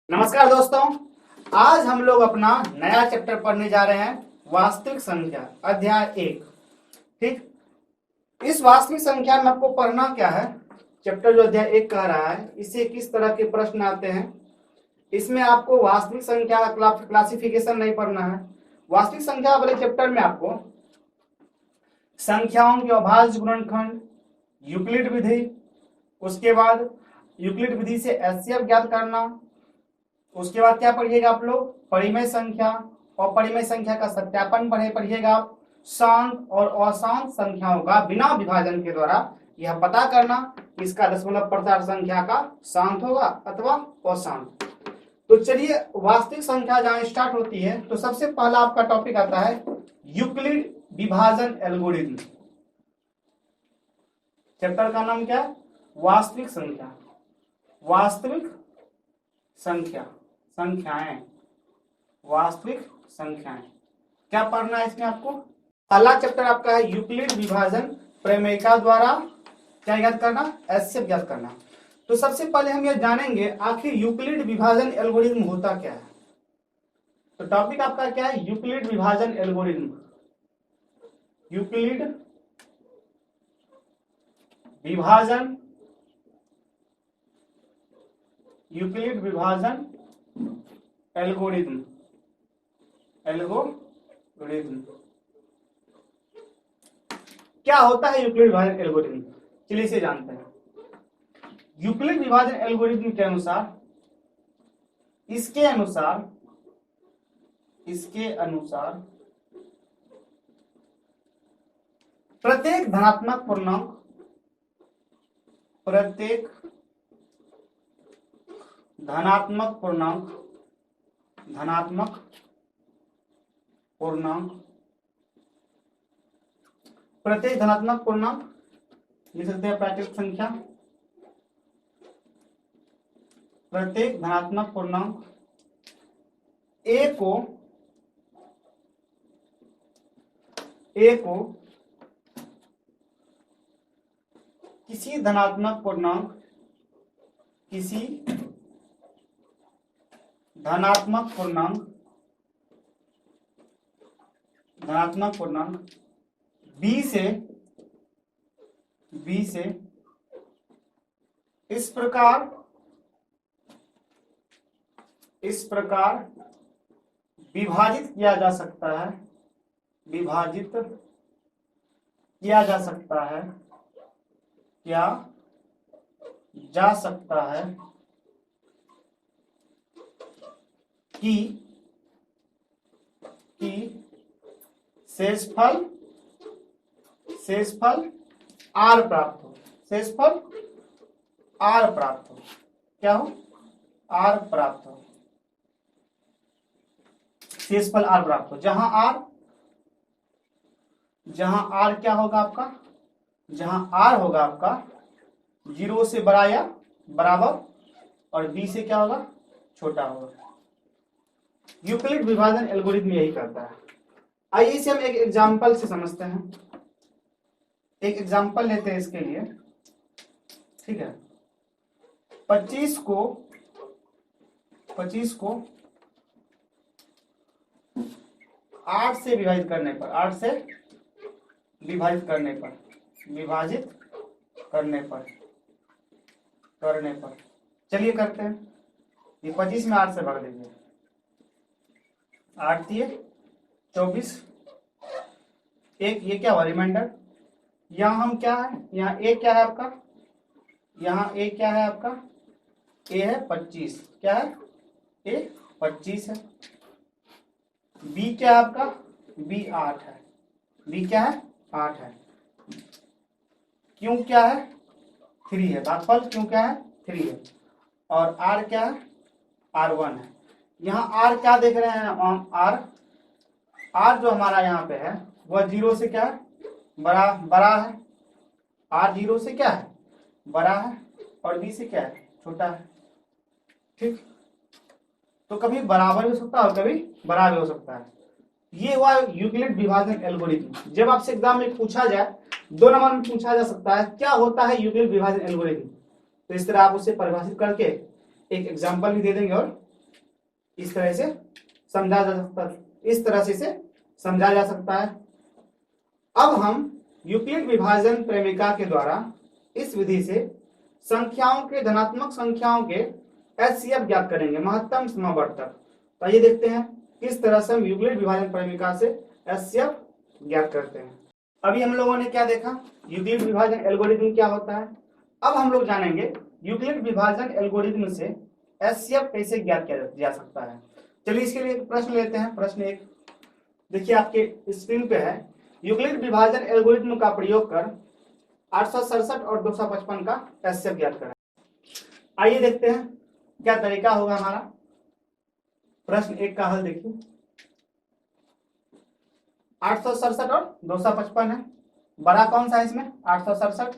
नमस्कार दोस्तों। आज हम लोग अपना नया चैप्टर पढ़ने जा रहे हैं, वास्तविक संख्या अध्याय 1। ठीक, इस वास्तविक संख्या में आपको पढ़ना क्या है? चैप्टर जो अध्याय 1 कह रहा है, इससे किस तरह के प्रश्न आते हैं। इसमें आपको वास्तविक संख्या का क्लासिफिकेशन नहीं पढ़ना है। वास्तविक संख्या वाले चैप्टर में आपको संख्याओं के अभाज्य गुणनखंड, यूक्लिड विधि, उसके बाद यूक्लिड विधि से एचसीएफ ज्ञात करना, उसके बाद क्या पढ़िएगा आप लोग? परिमेय संख्या, और परिमेय संख्या का सत्यापन पढ़िएगा आप। शांत और अशांत संख्याओं का बिना विभाजन के द्वारा यह पता करना कि इसका दशमलव प्रसार संख्या का शांत होगा अथवा अशांत। तो चलिए, वास्तविक संख्या जहां स्टार्ट होती है तो सबसे पहला आपका टॉपिक आता है यूक्लिड विभाजन एल्गोरिथम। चैप्टर का नाम क्या है? वास्तविक संख्या। वास्तविक संख्या, संख्याएं, वास्तविक संख्याएं। क्या पढ़ना है इसमें आपको? पहला चैप्टर आपका है यूक्लिड विभाजन प्रमेयिका द्वारा क्या ज्ञात करना? एचसीएफ ज्ञात करना। तो सबसे पहले हम यह जानेंगे आखिर यूक्लिड विभाजन एल्गोरिथम होता क्या है। तो टॉपिक आपका क्या है? यूक्लिड विभाजन एल्गोरिथम। यूक्लिड विभाजन, यूक्लिड विभाजन एल्गोरिथम। एल्गोरिथम क्या होता है? यूक्लिड विभाजन एल्गोरिथम, चलिए इसे जानते हैं। यूक्लिड विभाजन एल्गोरिथम के अनुसार, इसके अनुसार प्रत्येक धनात्मक पूर्णांक, प्रत्येक धनात्मक पूर्णांक, प्रत्येक धनात्मक पूर्णांक लिख सकते हैं प्राकृतिक संख्या। प्रत्येक धनात्मक पूर्णांक ए को किसी धनात्मक पूर्णांक, किसी धनात्मक पूर्णांक बी से इस प्रकार विभाजित किया जा सकता है, विभाजित किया जा सकता है, क्या जा सकता है कि शेषफल आर प्राप्त हो। शेषफल आर प्राप्त हो, क्या हो? आर प्राप्त हो, शेषफल आर प्राप्त हो। जहां आर क्या होगा आपका? जहां आर होगा आपका 0 से बड़ा या बराबर, और बी से क्या होगा? छोटा होगा। यूक्लिड विभाजन एल्गोरिथम यही करता है। आइए इसे हम एक एग्जांपल से समझते हैं। एक एग्जांपल लेते हैं इसके लिए, ठीक है। 25 को 8 से विभाजित करने पर, 8 से विभाजित करने पर चलिए करते हैं। ये 25 में 8 से भाग देंगे। 8 दिए 24, एक ये क्या हुआ? रिमाइंडर। यहाँ हम क्या है? यहाँ ए क्या है आपका? यहाँ ए क्या है आपका? ए है 25, क्या है? ए 25 है। बी क्या है आपका? बी 8 है। बी क्या है? 8 है। क्यों क्या है? 3 है। भागफल क्यों क्या है? 3 है। और आर क्या है? R1 है। यहाँ आर क्या देख रहे हैं हम? आर जो हमारा यहाँ पे है वह 0 से क्या है? बड़ा है। आर 0 से क्या है? बड़ा है, और बी से क्या है? छोटा है। ठीक, तो कभी बराबर भी हो सकता है और कभी बड़ा भी हो सकता है। ये हुआ यूक्लिड विभाजन एल्गोरिथम। जब आपसे एग्जाम में पूछा जाए, 2 नंबर में पूछा जा सकता है क्या होता है यूक्लिड विभाजन एल्गोरिथम, तो इस तरह आप उसे परिभाषित करके एक एग्जाम्पल भी दे देंगे और इस तरह से समझा जा सकता है, इस तरह से इसे समझा जा सकता है। अब हम यूक्लिड विभाजन प्रेमिका के द्वारा इस विधि से संख्याओं के, धनात्मक संख्याओं के एचसीएफ ज्ञात करेंगे, महत्तम समवर्तक। तो ये देखते हैं किस तरह से हम यूक्लिड विभाजन प्रेमिका से एचसीएफ ज्ञात करते हैं। अभी हम लोगों ने क्या देखा, यूक्लिड विभाजन एल्गोरिथम क्या होता है। अब हम लोग जानेंगे यूक्लिड विभाजन एल्गोरिथम से एचसीएफ कैसे ज्ञात किया जा सकता है। चलिए इसके लिए एक प्रश्न लेते हैं। प्रश्न एक देखिए आपके स्क्रीन पे है, यूक्लिड विभाजन एल्गोरिथम का प्रयोग कर 867 और 255 का एचसीएफ ज्ञात करें। आइए देखते हैं क्या तरीका होगा हमारा। प्रश्न एक का हल देखिए, 867 और 255 है, बड़ा कौन सा है इसमें, 867।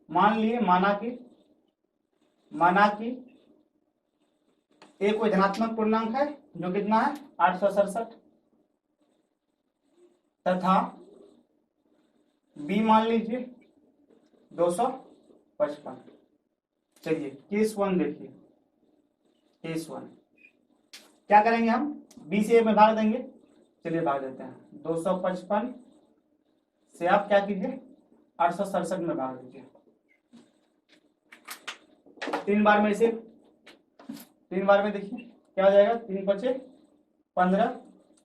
मान लिए माना कि ए कोई धनात्मक पूर्णांक है जो कितना है 867, तथा बी मान लीजिए 255। चलिए केस वन देखिए, केस वन क्या करेंगे हम, बी से ए में भाग देंगे। चलिए भाग देते हैं, 255 से आप क्या कीजिए 867 में भाग दीजिए। 3 बार में इसे, 3 बार में देखिए क्या हो जाएगा, 3 पचे 15,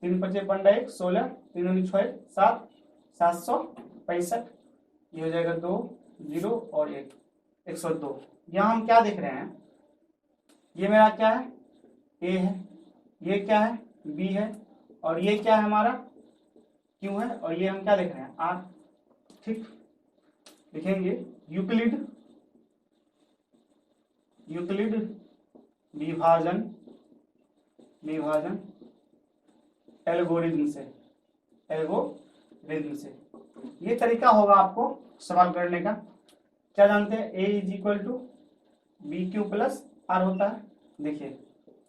3 पचे 15 16, 3 दूनी 6 7, 765। ये हो जाएगा 2 0 और 1, 102। यहाँ हम क्या देख रहे हैं, ये मेरा क्या है, ए है, ये क्या है, बी है, और ये क्या है हमारा, क्यू है, और ये हम क्या देख रहे हैं, आर। ठीक, लिखेंगे यूक्लिड विभाजन एल्गोरिथम से ये तरीका होगा आपको सवाल करने का। क्या जानते हैं, A is equal to B Q plus R होता है। देखिए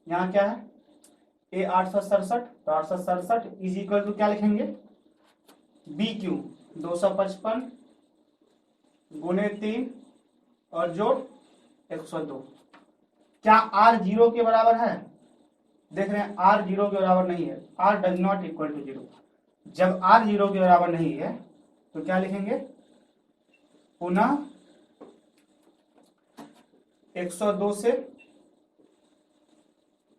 यहाँ क्या है, ए 867, तो 867 इज इक्वल टू क्या लिखेंगे, बी क्यू 255 गुने 3 और जोड़ 102। क्या आर 0 के बराबर है, देख रहे हैं आर 0 के बराबर नहीं है, R does not equal to 0। जब आर 0 के बराबर नहीं है तो क्या लिखेंगे, पुनः 102 से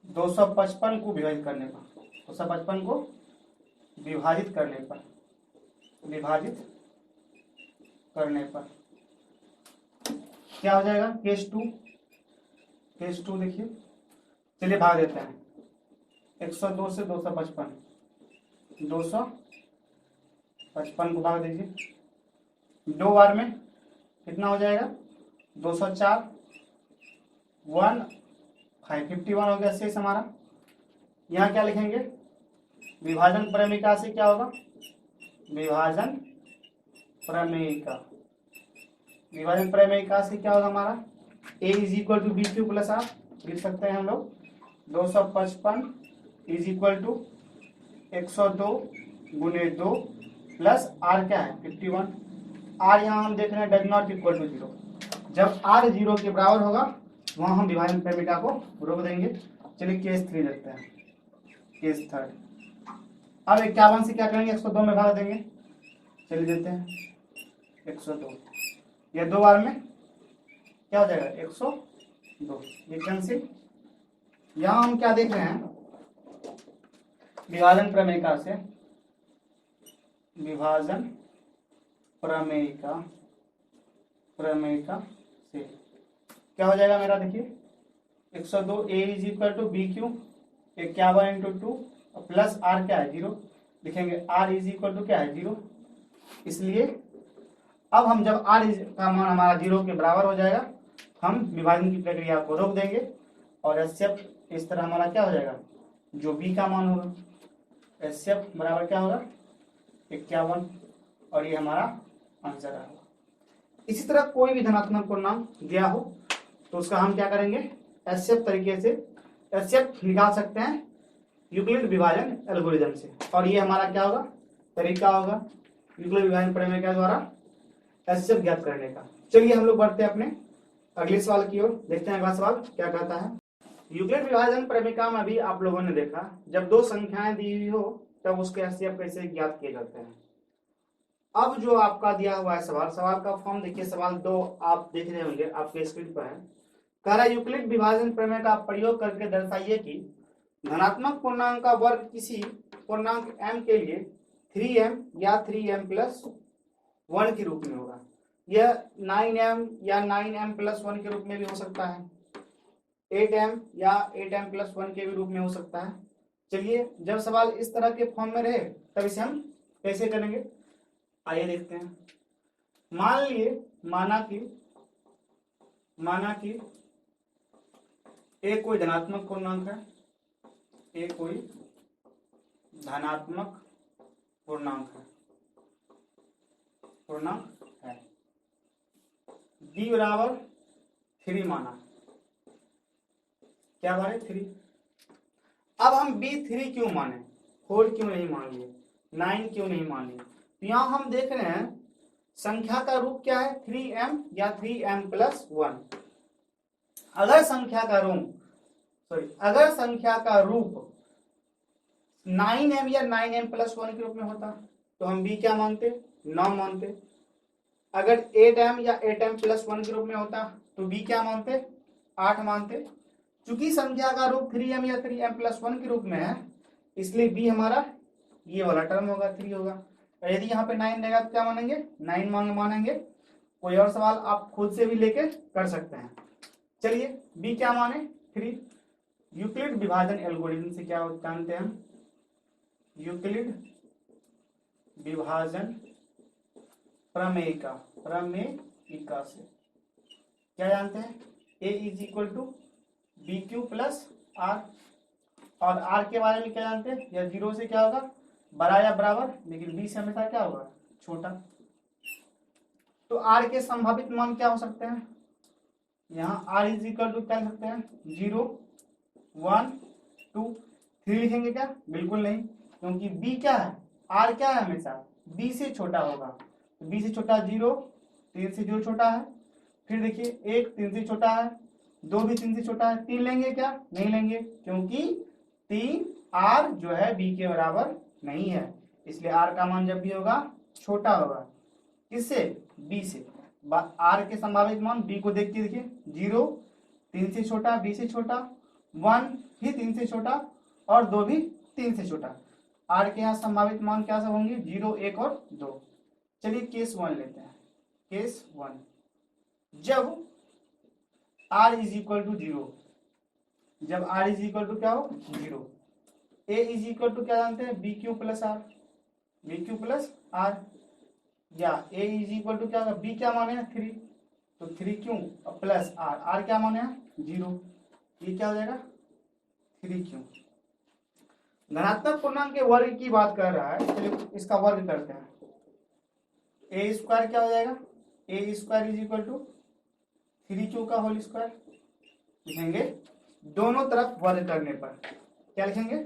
255 को विभाजित करने पर, 255 को विभाजित करने पर क्या हो जाएगा, केस टू देखिए। चलिए भाग देते हैं, 102 से 255, 255 को भाग दीजिए, 2 बार में कितना हो जाएगा, 204 1 51 हो गया शेष हमारा। यहाँ क्या लिखेंगे, विभाजन प्रमेयिका से क्या होगा, विभाजन प्रमेयिका से क्या होगा हमारा, A is equal to B Q plus R लिख सकते हैं हम लोग। 255 इज इक्वल टू 102 गुने 2 प्लस आर क्या है 51। आर यहाँ हम देख रहे हैं डज नॉट इक्वल टू 0। जब आर 0 के बराबर होगा वहां हम विभाजन प्रमेयिका को रोक देंगे। चलिए केस 3 देखते हैं, केस 3। अब 51 से क्या करेंगे, 102 में भाग देंगे। चलिए देते हैं 102, ये 2 बार में क्या हो जाएगा 102, ये कैंसिल। यहां हम क्या देख रहे हैं, विभाजन प्रमेयिका से क्या हो जाएगा मेरा, देखिए 102 A is equal to B Q 51 into 2 plus R क्या है 0, लिखेंगे आर इज इक्वल टू क्या है 0। इसलिए अब हम जब आर का मान हमारा 0 के बराबर हो जाएगा हम विभाजन की प्रक्रिया को रोक देंगे और एचसीएफ इस तरह हमारा क्या हो जाएगा, जो बी का मान होगा एचसीएफ बराबर क्या होगा 51, और ये हमारा आंसर है। इसी तरह कोई भी धनात्मक पूर्णांक दिया हो तो उसका हम क्या करेंगे, एचसीएफ तरीके से एचसीएफ निकाल सकते हैं यूक्लिड विभाजन एल्गोरिथम से। और ये हमारा क्या होगा, तरीका होगा यूक्लिड विभाजन प्रमेय के द्वारा एचसीएफ ज्ञात करने का। चलिए हम लोग बढ़ते हैं अपने अगले सवाल की ओर, देखते हैं अगला सवाल क्या कहता है। यूक्लिड विभाजन प्रमेय में अभी आप लोगों ने देखा, जब दो संख्याएं दी हुई हो तब उसके HCF कैसे ज्ञात किए जाते हैं। अब जो आपका दिया हुआ है सवाल का फॉर्म देखिए, सवाल 2 आप देख रहे होंगे आपके स्क्रीन पर है। कह रहा है यूक्लिड विभाजन प्रमेय का प्रयोग करके दर्शाइए कि धनात्मक पूर्णांक का वर्ग किसी पूर्णांक m के लिए 3m या 3m+1 के रूप में होगा। यह 9m या 9m+1 के रूप में भी हो सकता है, 8m या 8m+1 के भी रूप में हो सकता है। चलिए, जब सवाल इस तरह के फॉर्म में रहे तब इसे हम कैसे करेंगे, आइए देखते हैं। मान लिए, माना कि a कोई धनात्मक पूर्णांक है, a कोई धनात्मक पूर्णांक है, b बराबर 3 माना, क्या बारे 3। अब हम b 3 क्यों माने, 4 क्यों नहीं मान लिए, 9 क्यों नहीं मान लिए। तो यहां हम देख रहे हैं संख्या का रूप क्या है, 3m या 3m+1। अगर संख्या का रूप 9m या 9m+1 के रूप में होता तो हम b क्या मानते, 9 मानते। अगर 8m या 8m+1 के रूप में होता तो b क्या मानते, 8 मानते। चूंकि संख्या का रूप 3m या 3m+1 के रूप में है, इसलिए b हमारा ये वाला टर्म होगा, 3 होगा। यदि यहाँ पे 9 रहेगा तो क्या मानेंगे, 9 मानेंगे। कोई और सवाल आप खुद से भी लेके कर सकते हैं। चलिए, b क्या माने, 3। यूक्लिड विभाजन एल्गोरिथम से क्या जानते हैं हम, यूक्लिड विभाजन प्रमेयिका से क्या जानते हैं, a = bq + r। और r के बारे में क्या जानते हैं, यह 0 से क्या होगा, बड़ा या बराबर, लेकिन b से हमेशा क्या होगा, छोटा। तो r के संभावित मान क्या हो सकते हैं, यहाँ r = क्या लिख सकते हैं, 0 1 2 3 लिखेंगे क्या, बिल्कुल नहीं, क्योंकि b क्या है, r क्या है, हमेशा b से छोटा होगा। तो b से छोटा 0, 3 से 0 छोटा है। फिर देखिए 1 3 से छोटा है, 2 भी 3 से छोटा है, 3 लेंगे क्या, नहीं लेंगे, क्योंकि 3 r जो है b के बराबर नहीं है, इसलिए r का मान जब भी होगा छोटा होगा, किससे, b से। r के संभावित मान b को देख के देखिए, 0 3 से छोटा, b से छोटा, 1 भी 3 से छोटा और 2 भी 3 से छोटा। r के यहाँ संभावित मान क्या सब होंगे, 0 1 और 2। चलिए केस 1 लेते हैं। केस 1, जब r = 0, जब r = क्या हो, 0, a = क्या जानते हैं, bq + r, या a = क्या होगा, b क्या माने हैं, 3, तो 3 क्यों प्लस r क्या माने हैं, 0, ये क्या हो जाएगा, 3 क्यों। धनात्मक पूर्णांक के वर्ग की बात कर रहा है, चलिए इसका वर्ग करते हैं। a² क्या हो जाएगा, a² = 3q का होल स्क्वायर लिखेंगे। दोनों तरफ वर्ग करने पर क्या लिखेंगे,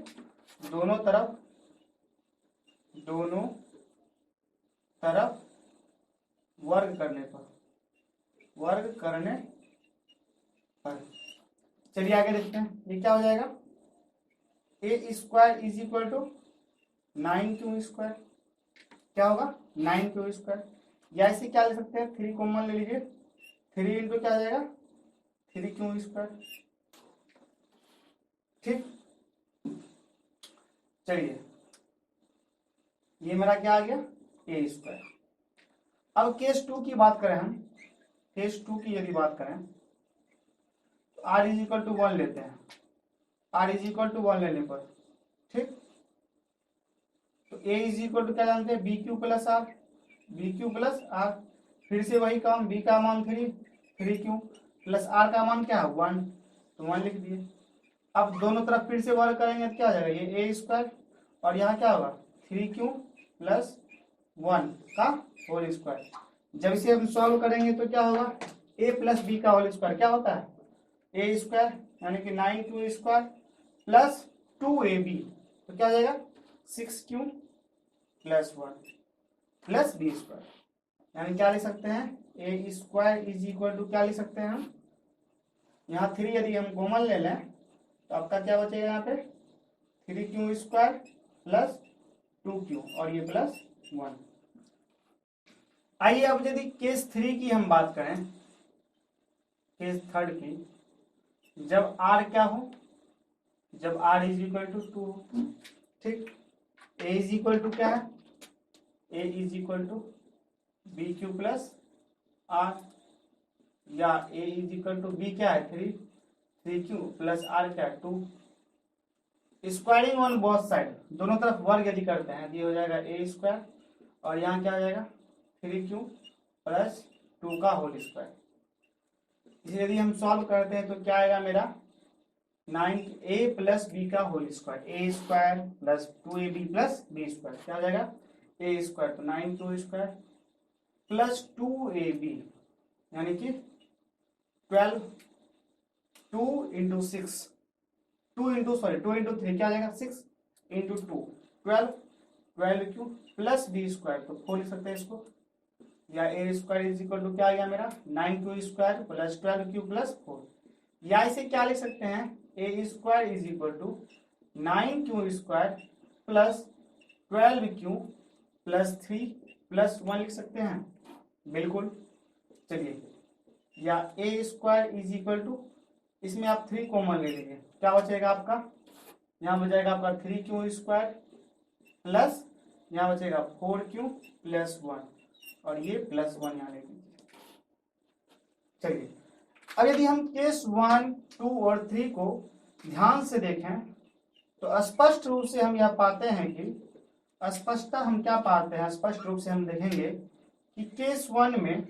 दोनों तरफ वर्ग करने पर। चलिए आगे देखते हैं, ये क्या हो जाएगा, a² = 9q², क्या होगा, 9q², या इसे क्या ले सकते हैं, 3 कॉमन ले लीजिए, 3 इंटू क्या आ जाएगा, 3q²। ठीक, चलिए ये मेरा क्या आ गया, a²। अब केस 2 की बात करें हम, केस 2 की यदि बात करें तो r = 1 लेते हैं, r = 1 लेने पर, ठीक, तो a क्या जानते हैं, bq + r, फिर से वही काम, b का मान 3q प्लस r का मान क्या है, 1, तो 1 लिख दिए। अब दोनों तरफ फिर से वर्ग करेंगे तो क्या आ जाएगा, ये a² और यहाँ क्या होगा, 3q + 1 का होल स्क्वायर। जब इसे हम सॉल्व करेंगे तो क्या होगा, a + b का होल स्क्वायर क्या होता है, a² यानी कि 9q² + 2ab, तो क्या हो जाएगा, 6q + 1 + b², यानी क्या लिख सकते हैं, a² = क्या लिख सकते हैं हम, यहाँ 3 यदि हम कॉमन ले लें तो आपका क्या बचेगा यहाँ पे 3q² प्लस 2q और ये प्लस 1। आइए अब यदि केस 3 की हम बात करें, केस 3 की, जब r क्या हो, जब r इज इक्वल टू 2 हो, ठीक, a इज इक्वल टू क्या है, a is equal to bq plus r, या a is equal to b क्या है 3q प्लस r क्या है 2। स्क्वायरिंग ऑन बोथ साइड, दोनों तरफ वर्ग यदि करते हैं ये हो जाएगा a² और यहाँ क्या हो जाएगा 3q प्लस 2 का होल स्क्वायर। इसे यदि हम सॉल्व करते हैं तो क्या आएगा मेरा 9a प्लस b का whole square, a² plus 2ab plus b² क्या हो जाएगा a² तो 9q² प्लस 2ab यानी कि 12, 2 इंटू 6, 2 इंटू 3 क्या आ जाएगा 6 इंटू 2 12q प्लस b² तो 4 लिख सकते हैं इसको, या a² इज इक्वल टू क्या आ गया मेरा 9q² प्लस 12q प्लस 4, या इसे क्या लिख सकते हैं a² is equal to 9q² plus 12q plus 3 plus 1 लिख सकते हैं, बिल्कुल। चलिए, या a² इज इक्वल टू, इसमें आप 3 कॉमन ले लीजिए, क्या बचेगा आपका, यहाँ बचेगा आपका 3q² प्लस यहाँ बचेगा 4q प्लस 1 और ये प्लस 1 यहाँ ले लीजिए। चलिए, अब यदि हम केस 1, 2 और 3 को ध्यान से देखें तो स्पष्ट रूप से हम यह पाते हैं कि स्पष्टता हम क्या पाते हैं, स्पष्ट रूप से हम देखेंगे कि केस 1 में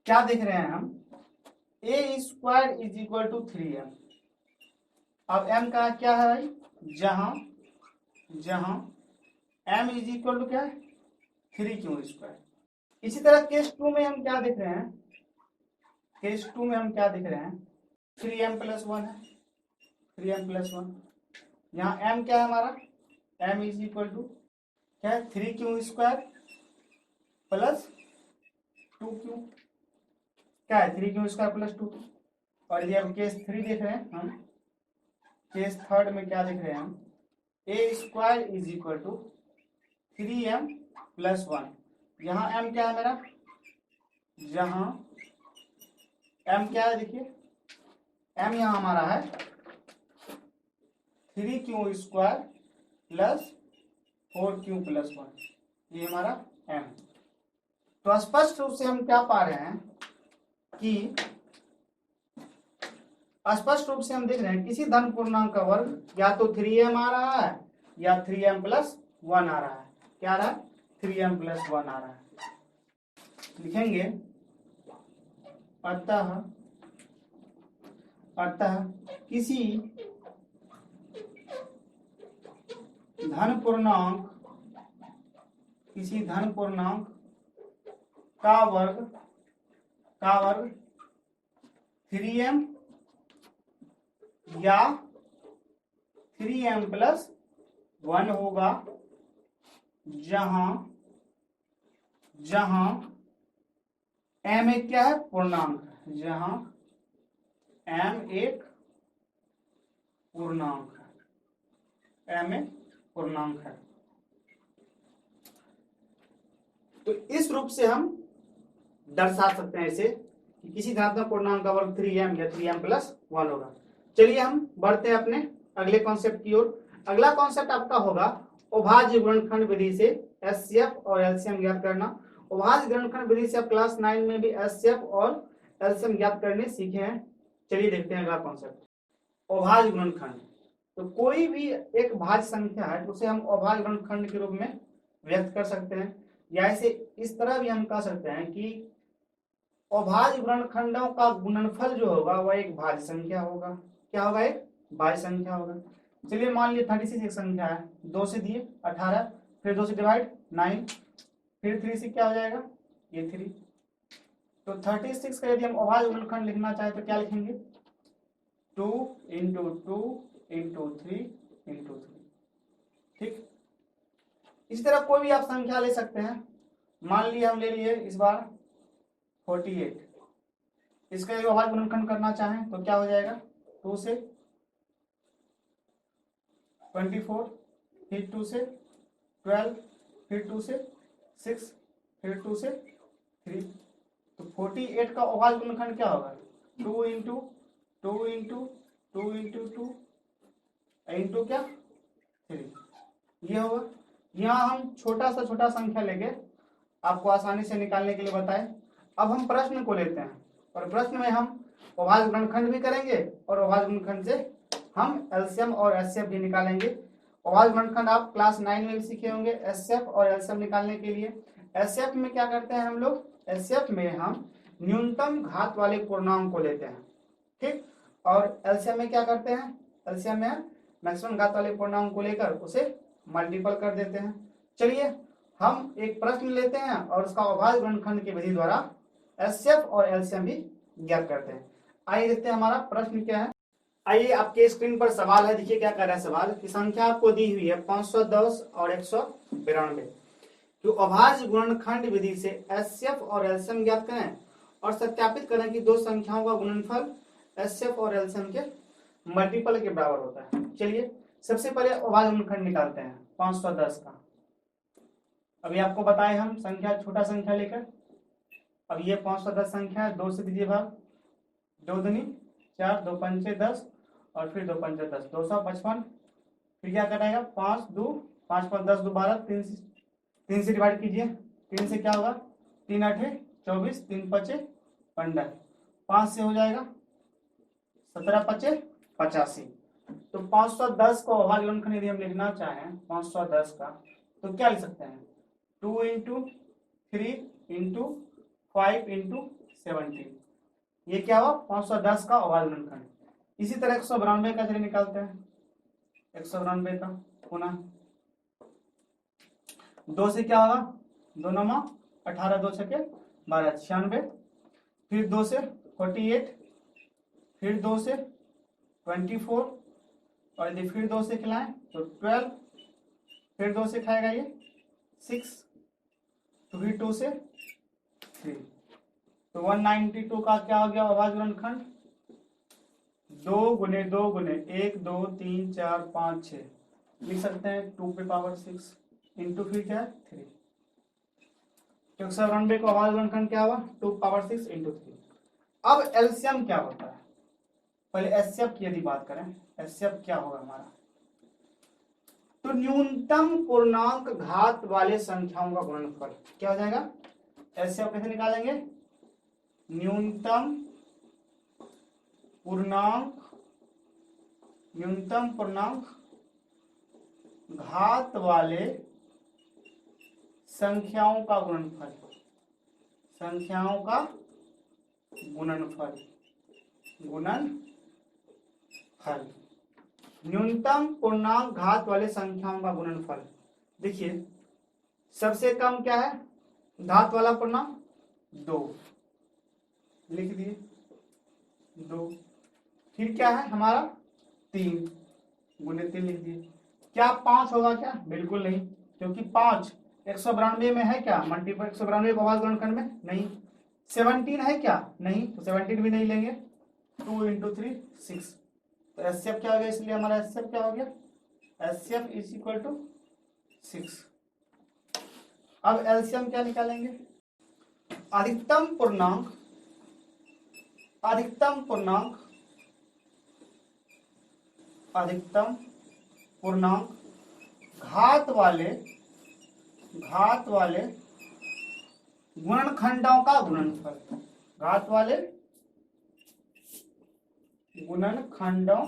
क्या देख रहे हैं हम, a² is equal to 3m। अब m का क्या है भाई, जहां m इज इक्वल टू क्या है 3q²। इसी तरह केस 2 में हम क्या देख रहे हैं, केस 2 में हम क्या देख रहे हैं 3m प्लस 1 है, 3m प्लस 1, यहाँ m क्या है हमारा, m इज इक्वल टू क्या है 3q² प्लस 2q, क्या है 3q² प्लस 2q। और यदि हम केस 3 देख रहे हैं, हम केस 3 में क्या देख रहे हैं हम, a² is equal to 3m plus 1, यहाँ m क्या है मेरा, जहां m क्या है देखिए, m यहाँ हमारा है 3q² प्लस 4q प्लस 1, ये हमारा m। तो स्पष्ट रूप से हम क्या पा रहे हैं कि स्पष्ट रूप से हम देख रहे हैं किसी धन पूर्णांक का वर्ग या तो 3m आ रहा है या 3m प्लस 1 आ रहा है, क्या आ रहा है 3m प्लस 1 आ रहा है। लिखेंगे अतः किसी धन पूर्णांक का वर्ग 3m या 3m प्लस 1 होगा, जहां m एक क्या है पूर्णांक, जहां m एक पूर्णांक है, m एक पूर्णांक है। तो इस रूप से हम दर्शा सकते हैं इसे कि किसी धनात्मक पूर्णांक का वर्ग 3m या 3m प्लस 1 होगा। चलिए हम बढ़ते हैं अपने अगले कॉन्सेप्ट की ओर। अगला कॉन्सेप्ट आपका होगा अभाज्य गुणनखंड विधि से एचसीएफ और एलसीएम ज्ञात करना। अभाज्य गुणनखंड विधि से आप क्लास 9 में भी एचसीएफ और एलसीएम ज्ञात करने सीखे हैं। चलिए देखते हैं अगला कॉन्सेप्ट अभाज्य गुणनखंड। तो कोई भी एक भाज्य संख्या है तो उसे हम अभाज्य गुणनखंड के रूप में व्यक्त कर सकते हैं, या इसे इस तरह भी हम कह सकते हैं कि अभाज्य गुणनखंडों का गुणनफल जो होगा वह एक भाज्य संख्या होगा। क्या होगा, एक भाज्य संख्या होगा। चलिए मान लीजिए 36 एक संख्या है, 2 से दिए 18, फिर 2 से डिवाइड 9, फिर 3 से क्या हो जाएगा ये 3। तो 36 का यदि हम अभाज्य गुणनखंड लिखना चाहे तो क्या लिखेंगे 2 इंटू 2 इंटू 3 इंटू 3, ठीक। इसी तरह कोई भी आप संख्या ले सकते हैं। मान लिया हम ले लिए इस बार 48, इसका यदि अभाज्य गुणनखंड करना चाहें तो क्या हो जाएगा, 2 से 24, फिर 2 से 12, फिर 2 से 6, फिर 2 से 3, तो 48 का अभाज्य गुणनखंड क्या होगा, 2 इंटू 2 इंटू 2 इंटू 2 इंटू क्या 3, ये होगा। यहाँ हम छोटा सा छोटा संख्या लेके आपको आसानी से निकालने के लिए बताएं। अब हम प्रश्न को लेते हैं और प्रश्न में हम अभाज्य गुणनखंड भी करेंगे और अभाज्य गुणनखंड से हम एलसीएम और एचसीएफ भी निकालेंगे। अभाज्य गुणनखंड आप क्लास 9 में भी सीखे होंगे, एचसीएफ और एलसीएम निकालने के लिए। एचसीएफ में क्या करते हैं हम लोग, एचसीएफ में हम न्यूनतम घात वाले पूर्णांक को लेते हैं, ठीक, और एलसीएम में क्या करते हैं, एलसीएम में मैक्सिमम घात वाले पूर्णांक को लेकर उसे मल्टीपल कर देते हैं। चलिए हम एक प्रश्न लेते हैं और उसका अभाज्य गुणनखंड की विधि द्वारा एचसीएफ और एलसीएम भी ज्ञात करते हैं। आइए देखते हैं हमारा प्रश्न क्या है। आइए आपके स्क्रीन पर सवाल है, देखिए क्या कर रहा है सवाल की संख्या आपको दी हुई है 510 और 192। तो अभाज्य गुणनखंड विधि से एचसीएफ और एलसीएम ज्ञात करें और सत्यापित करें कि दो संख्याओं का गुणनफल एचसीएफ और एलसीएम के मल्टीपल के बराबर होता है। चलिए सबसे पहले अभाज्य गुणनखंड निकालते हैं 510 का। अभी आपको बताए हम संख्या छोटा संख्या लेकर, अब ये 510 संख्या है, 2 से दीजिए भाग, 2 दूनी 4, 2 पंचे 10 और फिर 2 पंचे 10, 255। फिर क्या कराएगा, 5 2 5 5 10 2 12, 3 से डिवाइड कीजिए, 3 से क्या होगा, 3 8 24, 3 5 15, 5 से हो जाएगा 17 5 85। तो 510 को अभाज्य गुणनखंड यदि हम लिखना चाहें 510 का तो क्या लिख सकते हैं, 2 इंटू 3 इंटू 5 इंटू 17, ये क्या हुआ 510 का अभाज्य गुणनखंड। इसी तरह 192 का चलिए निकालते हैं, 192 का पुनः 2 से क्या होगा, 2 9 18, 2 6 12, 96, फिर 2 से 48, फिर 2 से 24 और यदि फिर 2 से खिलाएं तो 12, फिर 2 से खाएगा ये 6, तो फिर 2 से 3, तो 192 का क्या हो गया अभाज्य गुणनखंड, 2 गुने 2 गुने 1 2 3 4 5 6 लिख सकते हैं 2 पे पावर 6 इंटू फिर क्या है 3। तो 192 का अभाज्य गुणनखंड क्या हुआ, 2 पावर 6 इंटू 3। अब एलसीएम क्या होता है, पहले एचसीएफ की यदि बात करें, एचसीएफ क्या होगा हमारा, तो न्यूनतम पूर्णांक घात वाले संख्याओं का गुणनफल क्या हो जाएगा। एचसीएफ कैसे निकालेंगे, न्यूनतम पूर्णांक घात वाले संख्याओं का गुणनफल, न्यूनतम पूर्णांक घात वाले संख्याओं का गुणनफल। देखिए सबसे कम क्या है, घात वाला पूर्णांक 2 लिख दिए 2, फिर क्या है हमारा 3 गुने 3 लिख दिए। क्या 5 होगा क्या, बिल्कुल नहीं, क्योंकि 5 192 में है क्या, मल्टीपल 192 अभाज्य गुणनखंड में नहीं। 17 है क्या, नहीं, तो 17 भी नहीं लेंगे। 2 इंटू 3 6, तो एचसीएफ क्या हो गया, इसलिए हमारा एचसीएफ क्या हो गया, एचसीएफ इज इक्वल टू 6। अब एलसीएम क्या निकालेंगे, अधिकतम पूर्णांक घात वाले गुणनखंडों का गुणनफल, घात वाले गुणनखंडों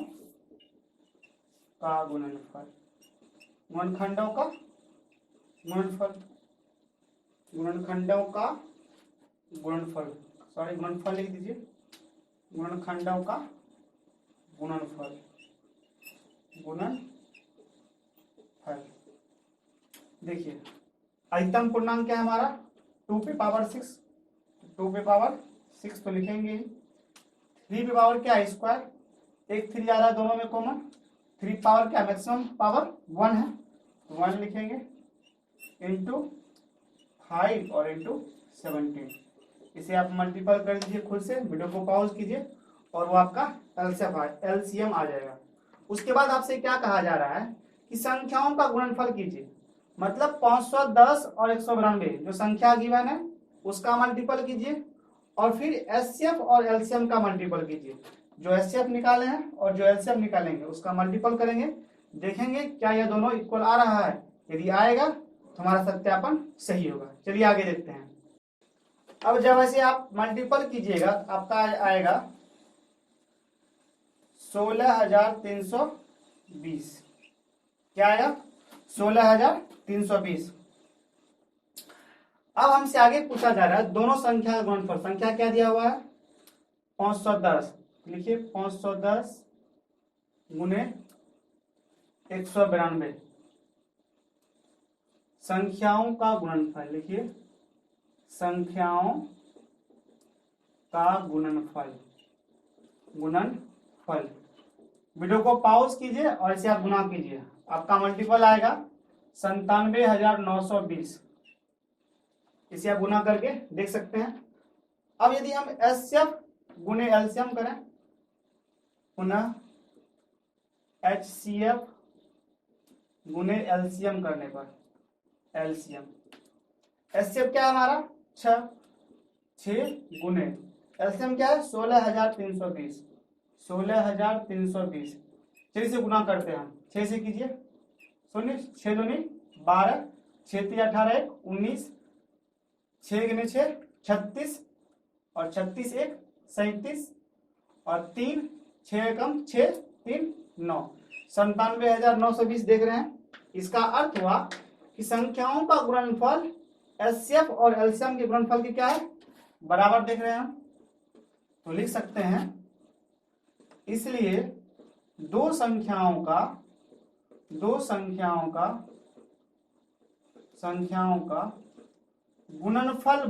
का गुणनफल, गुणनफल लिख दीजिए, गुणनखंडों का गुणनफल। देखिए अधिकतम पूर्णांक क्या है हमारा, 2 पे पावर 6, 2 पे पावर 6 तो लिखेंगे ही, 3 पे पावर क्या है स्क्वायर, 1 3 आ रहा है दोनों में कॉमन, 3 पावर क्या मैक्सिमम पावर 1 है, 1 लिखेंगे इंटू 5 और इंटू 17, इसे आप मल्टीपल कर दीजिए खुद से, वीडियो को पॉज कीजिए और वो आपका एलसीएम आ जाएगा। उसके बाद आपसे क्या कहा जा रहा है कि संख्याओं का गुणनफल कीजिए, मतलब 510 और 192 जो संख्या गिवन है उसका मल्टीपल कीजिए और फिर एचसीएफ और एलसीएम का मल्टीपल कीजिए। जो एचसीएफ निकाले हैं और जो एलसीएम निकालेंगे उसका मल्टीपल करेंगे, देखेंगे क्या यह दोनों इक्वल आ रहा है। यदि आएगा तो हमारा सत्यापन सही होगा। चलिए आगे देखते हैं। अब जब ऐसे आप मल्टीपल कीजिएगा तो आपका आएगा 16,320। क्या आएगा? 16,320। अब हमसे आगे पूछा जा रहा है दोनों संख्या का गुणनफल। संख्या क्या दिया हुआ है? 510। लिखिए 510 गुने 192। संख्याओं का गुणनफल लिखिए, संख्याओं का गुणनफल। वीडियो को पॉज कीजिए और इसे आप गुना कीजिए। आपका मल्टीपल आएगा 97,920। इसे आप गुना करके देख सकते हैं। अब यदि हम एचसीएफ गुने एलसीएम करें, पुनः एचसीएफ गुने एलसीएम करने पर एलसीएम एचसीएफ क्या है हमारा 6 गुने एलसीएम क्या है 16,320। 16,320 चलिए से गुना करते हैं हम। 6 से कीजिए, सुनिए 6 दूनी 12, 6 3 18 1 19, 6 गुने 6 36 और 36 1 37 और 3 6 कम 6 3 9 97,920 देख रहे हैं। इसका अर्थ हुआ कि संख्याओं का गुणनफल एचसीएफ और एलसीएम के गुणनफल की क्या है? बराबर देख रहे हैं हम। तो लिख सकते हैं इसलिए दो संख्याओं का गुणनफल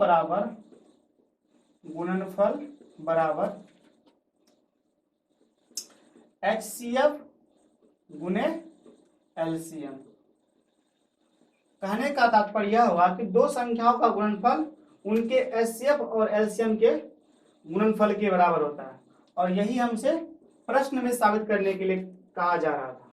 बराबर एचसीएफ गुने एलसीएम। कहने का तात्पर्य यह हुआ कि दो संख्याओं का गुणनफल उनके एचसीएफ और एलसीएम के गुणनफल के बराबर होता है, और यही हमसे प्रश्न में साबित करने के लिए कहा जा रहा था।